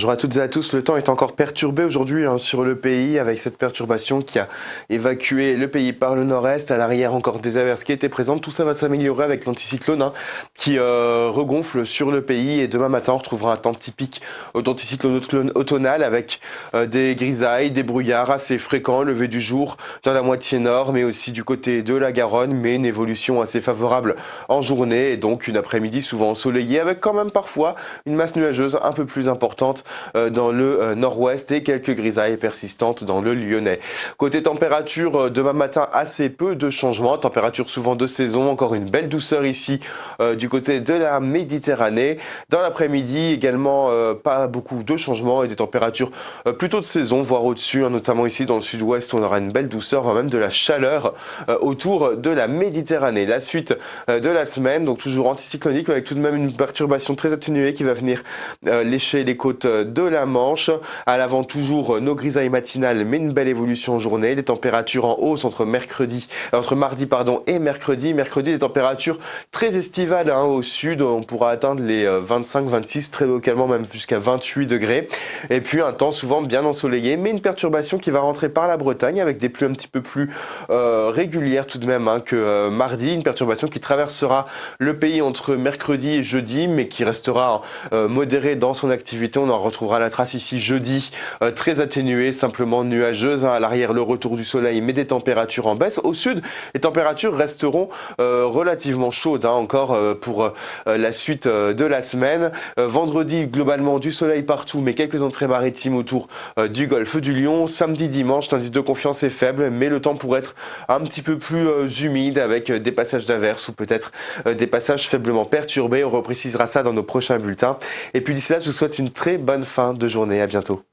Bonjour à toutes et à tous, le temps est encore perturbé aujourd'hui sur le pays avec cette perturbation qui a évacué le pays par le nord-est, à l'arrière encore des averses qui étaient présentes. Tout ça va s'améliorer avec l'anticyclone qui regonfle sur le pays et demain matin on retrouvera un temps typique d'anticyclone automnal avec des grisailles, des brouillards assez fréquents, lever du jour dans la moitié nord mais aussi du côté de la Garonne, mais une évolution assez favorable en journée et donc une après-midi souvent ensoleillée avec quand même parfois une masse nuageuse un peu plus importante dans le nord-ouest et quelques grisailles persistantes dans le Lyonnais. Côté température, demain matin, assez peu de changements. Température souvent de saison, encore une belle douceur ici du côté de la Méditerranée. Dans l'après-midi, également pas beaucoup de changements et des températures plutôt de saison, voire au-dessus, notamment ici dans le sud-ouest, on aura une belle douceur, voire même de la chaleur autour de la Méditerranée. La suite de la semaine, donc toujours anticyclonique, avec tout de même une perturbation très atténuée qui va venir lécher les côtes de la Manche. À l'avant toujours nos grisailles matinales mais une belle évolution en journée. Les températures en hausse entre mardi et mercredi. Mercredi, des températures très estivales au sud. On pourra atteindre les 25-26, très localement même jusqu'à 28 degrés. Et puis un temps souvent bien ensoleillé mais une perturbation qui va rentrer par la Bretagne avec des pluies un petit peu plus régulières tout de même que mardi. Une perturbation qui traversera le pays entre mercredi et jeudi mais qui restera modérée dans son activité. On en retrouvera la trace ici jeudi, très atténuée, simplement nuageuse. À l'arrière, le retour du soleil, mais des températures en baisse. Au sud, les températures resteront relativement chaudes encore pour la suite de la semaine. Vendredi, globalement, du soleil partout, mais quelques entrées maritimes autour du golfe du Lion. Samedi, dimanche, l'indice de confiance est faible, mais le temps pourrait être un petit peu plus humide avec des passages d'averses ou peut-être des passages faiblement perturbés. On reprécisera ça dans nos prochains bulletins. Et puis d'ici là, je vous souhaite une très bonne fin de journée. À bientôt.